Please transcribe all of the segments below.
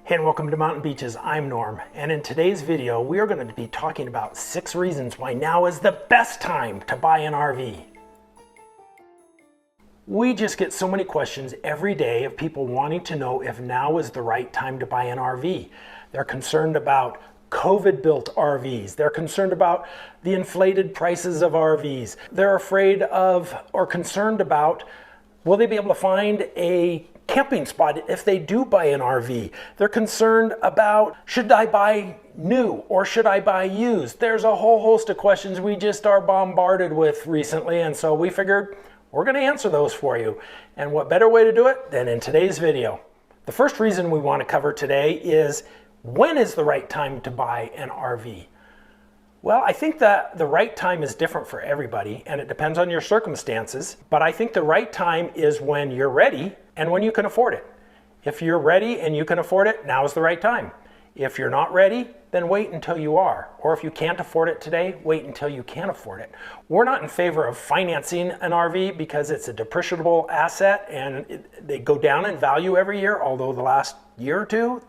Hey, and welcome to Mountain Beaches. I'm Norm, and in today's video we are going to be talking about 6 reasons why now is the best time to buy an RV. We just get so many questions every day of people wanting to know if now is the right time to buy an RV. They're concerned about COVID-built RVs. They're concerned about the inflated prices of RVs. They're afraid of or concerned about, will they be able to find a camping spot if they do buy an RV? They're concerned about, should I buy new or should I buy used? There's a whole host of questions we just are bombarded with recently, and so we figured we're going to answer those for you. And what better way to do it than in today's video? The first reason we want to cover today is, when is the right time to buy an RV? Well, I think that the right time is different for everybody, and it depends on your circumstances, but I think the right time is when you're ready and when you can afford it. If you're ready and you can afford it, now is the right time. If you're not ready, then wait until you are. Or if you can't afford it today, wait until you can afford it. We're not in favor of financing an RV because it's a depreciable asset and they go down in value every year, although the last year or two,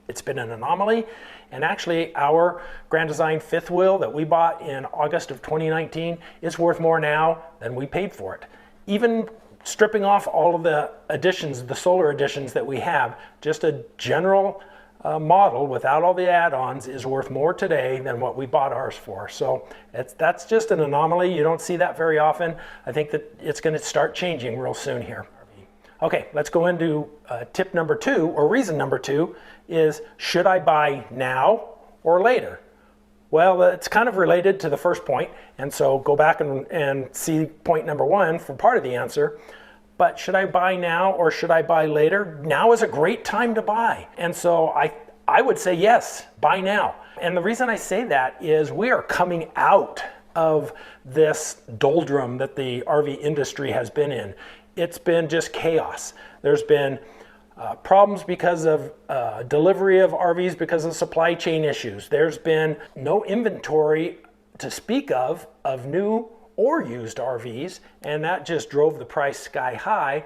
it's been an anomaly. And actually, our Grand Design fifth wheel that we bought in August of 2019 is worth more now than we paid for it. Even stripping off all of the additions, the solar additions that we have, just a general model without all the add-ons is worth more today than what we bought ours for. So that's just an anomaly. You don't see that very often. I think that it's going to start changing real soon here. Okay, let's go into tip number 2, or reason number 2 is, should I buy now or later? Well, it's kind of related to the first point, and so go back and see point number 1 for part of the answer. But should I buy now or should I buy later? Now is a great time to buy. And so I would say yes, buy now. And the reason I say that is we are coming out of this doldrum that the RV industry has been in. It's been just chaos. There's been problems because of delivery of RVs because of supply chain issues. There's been no inventory to speak of new or used RVs, and that just drove the price sky high.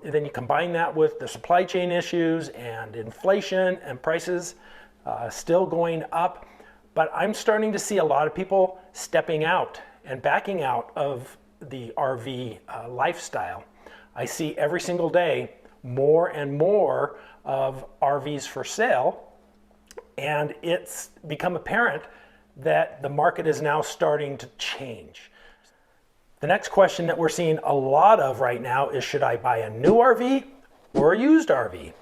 Then you combine that with the supply chain issues and inflation and prices still going up. But I'm starting to see a lot of people stepping out and backing out of the RV lifestyle. I see every single day more and more of RVs for sale, and it's become apparent that the market is now starting to change. The next question that we're seeing a lot of right now is, should I buy a new RV or a used RV?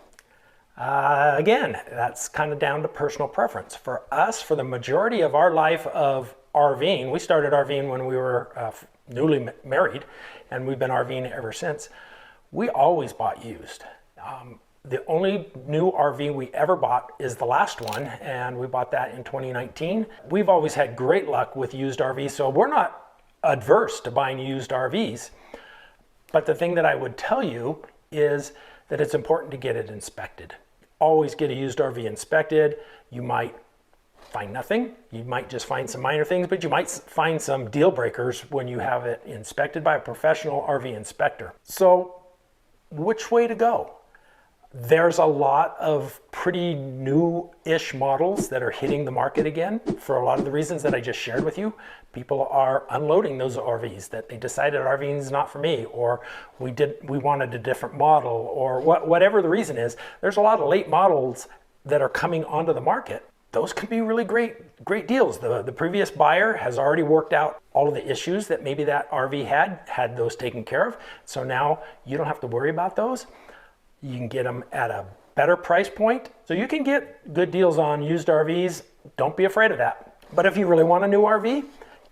Again, that's kind of down to personal preference. For us, for the majority of our life of RVing, we started RVing when we were newly married, and we've been RVing ever since. We always bought used. The only new RV we ever bought is the last one, and we bought that in 2019. We've always had great luck with used RVs, so we're not adverse to buying used RVs. But the thing that I would tell you is that it's important to get it inspected. Always get a used RV inspected. You might find nothing. You might just find some minor things, but you might find some deal breakers when you have it inspected by a professional RV inspector. So which way to go? There's a lot of pretty new-ish models that are hitting the market again for a lot of the reasons that I just shared with you. People are unloading those RVs that they decided RVing is not for me, or we wanted a different model, or whatever the reason is. There's a lot of late models that are coming onto the market. Those can be really great deals. The previous buyer has already worked out all of the issues that maybe that RV had those taken care of. So now you don't have to worry about those. You can get them at a better price point. So you can get good deals on used RVs. Don't be afraid of that. But if you really want a new RV,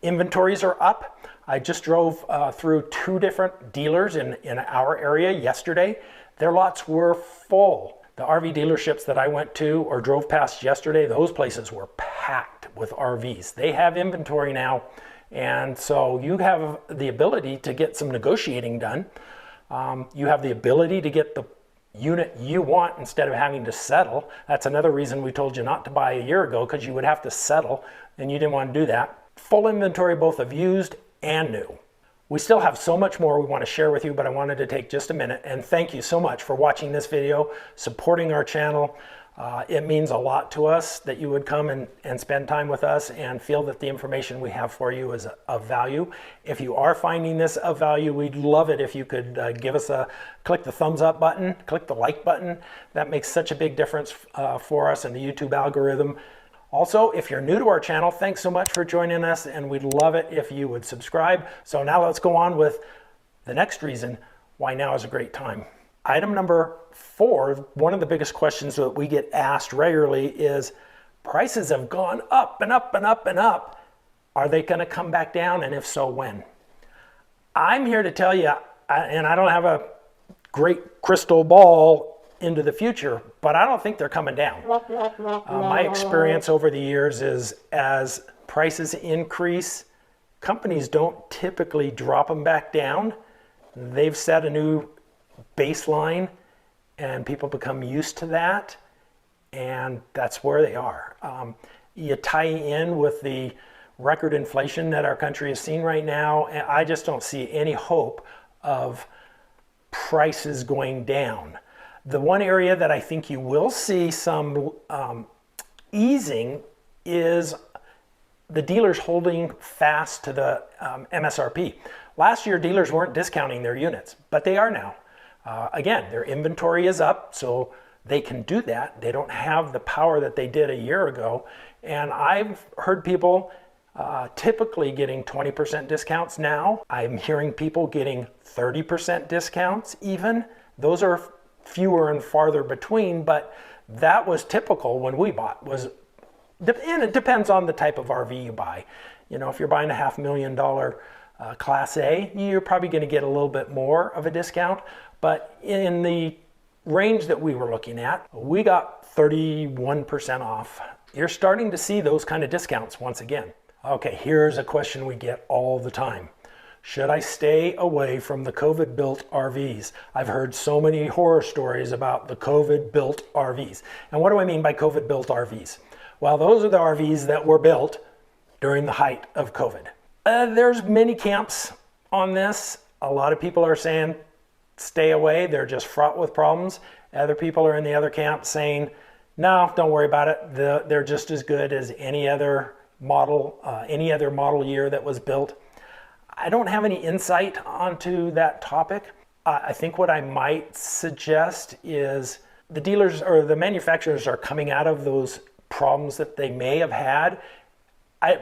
inventories are up. I just drove through 2 different dealers in our area yesterday. Their lots were full. The RV dealerships that I went to or drove past yesterday, those places were packed with RVs. They have inventory now, and so you have the ability to get some negotiating done. You have the ability to get the unit you want instead of having to settle. That's another reason we told you not to buy a year ago, because you would have to settle, and you didn't want to do that. Full inventory both of used and new. We still have so much more we want to share with you, but I wanted to take just a minute and thank you so much for watching this video, supporting our channel. It means a lot to us that you would come and spend time with us and feel that the information we have for you is of value. If you are finding this of value, we'd love it if you could click the thumbs up button, click the like button. That makes such a big difference for us in the YouTube algorithm. Also, if you're new to our channel, thanks so much for joining us, and we'd love it if you would subscribe. So now let's go on with the next reason why now is a great time. Item number 4, one of the biggest questions that we get asked regularly is, prices have gone up and up and up and up. Are they going to come back down, and if so, when? I'm here to tell you, and I don't have a great crystal ball into the future, but I don't think they're coming down. My experience over the years is as prices increase, companies don't typically drop them back down. They've set a new baseline and people become used to that, and that's where they are. You tie in with the record inflation that our country is seeing right now, and I just don't see any hope of prices going down. The one area that I think you will see some easing is the dealers holding fast to the MSRP. Last year, dealers weren't discounting their units, but they are now. Again, their inventory is up, so they can do that. They don't have the power that they did a year ago. And I've heard people typically getting 20% discounts now. I'm hearing people getting 30% discounts even. Those are fewer and farther between, but that was typical when we bought. And it depends on the type of RV you buy. You know, if you're buying a $500,000 Class A, you're probably going to get a little bit more of a discount. But in the range that we were looking at, we got 31% off. You're starting to see those kind of discounts once again. Okay, here's a question we get all the time. Should I stay away from the COVID-built RVs? I've heard so many horror stories about the COVID-built RVs. And what do I mean by COVID-built RVs? Well, those are the RVs that were built during the height of COVID. There's many camps on this. A lot of people are saying, stay away, they're just fraught with problems. Other people are in the other camp saying, no, don't worry about it. They're just as good as any other model year that was built. I don't have any insight onto that topic. I think what I might suggest is the dealers or the manufacturers are coming out of those problems that they may have had.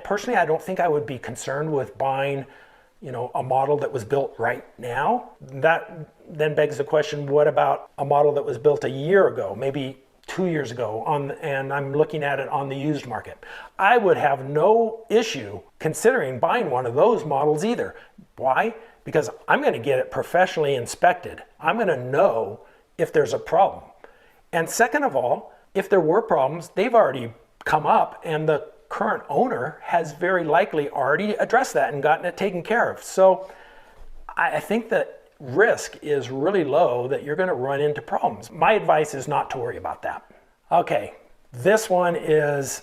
Personally, I don't think I would be concerned with buying, you know, a model that was built right now. That then begs the question, what about a model that was built a year ago, maybe 2 years ago, and I'm looking at it on the used market? I would have no issue considering buying one of those models either. Why? Because I'm going to get it professionally inspected. I'm going to know if there's a problem. And second of all, if there were problems, they've already come up and the current owner has very likely already addressed that and gotten it taken care of. So I think that risk is really low that you're going to run into problems. My advice is not to worry about that. Okay, this one is,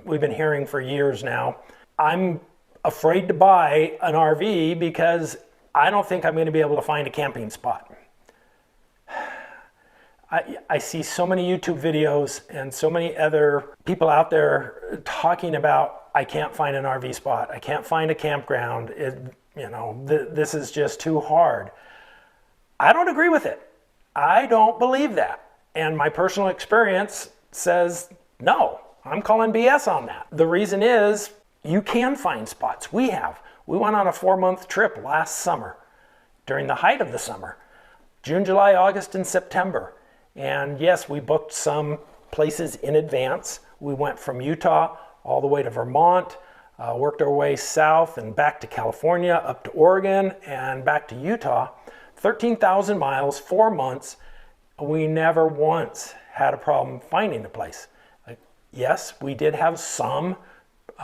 we've been hearing for years now. I'm afraid to buy an RV because I don't think I'm going to be able to find a camping spot. I see so many YouTube videos and so many other people out there talking about, I can't find an RV spot, I can't find a campground, this is just too hard. I don't agree with it. I don't believe that. And my personal experience says, no, I'm calling BS on that. The reason is, you can find spots. We went on a 4-month trip last summer, during the height of the summer, June, July, August, and September. And yes, we booked some places in advance. We went from Utah all the way to Vermont, worked our way south and back to California, up to Oregon, and back to Utah. 13,000 miles, 4 months. We never once had a problem finding a place. Yes, we did have some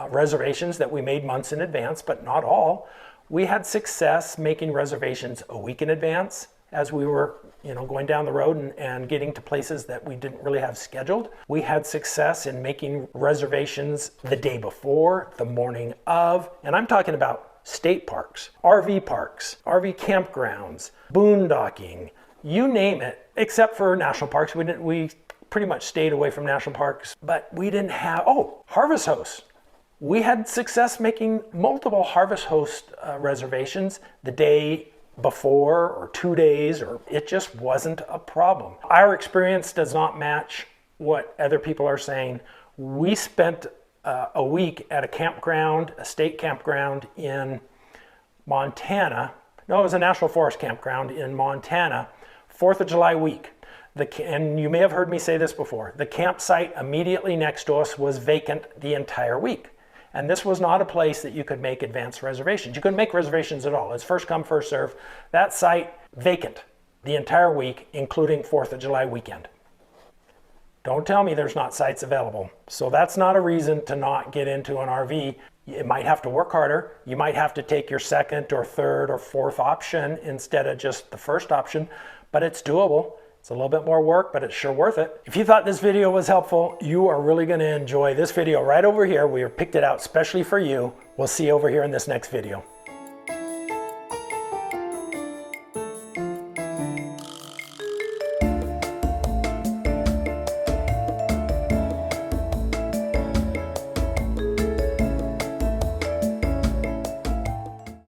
reservations that we made months in advance, but not all. We had success making reservations a week in advance as we were going down the road and getting to places that we didn't really have scheduled. We had success in making reservations the day before, the morning of, and I'm talking about state parks, RV campgrounds, boondocking, you name it, except for national parks. We pretty much stayed away from national parks, but we didn't have, harvest hosts. We had success making multiple harvest host reservations the day before or 2 days, or it just wasn't a problem. Our experience does not match what other people are saying. We spent a week at a state campground in Montana. No, it was a national forest campground in Montana, 4th of July week. And you may have heard me say this before, the campsite immediately next to us was vacant the entire week. And this was not a place that you could make advanced reservations. You couldn't make reservations at all. It's first come, first serve. That site vacant the entire week, including 4th of July weekend. Don't tell me there's not sites available. So that's not a reason to not get into an RV. You might have to work harder. You might have to take your second or third or fourth option instead of just the first option, but it's doable. It's a little bit more work, but it's sure worth it. If you thought this video was helpful, you are really going to enjoy this video right over here. We have picked it out especially for you. We'll see you over here in this next video.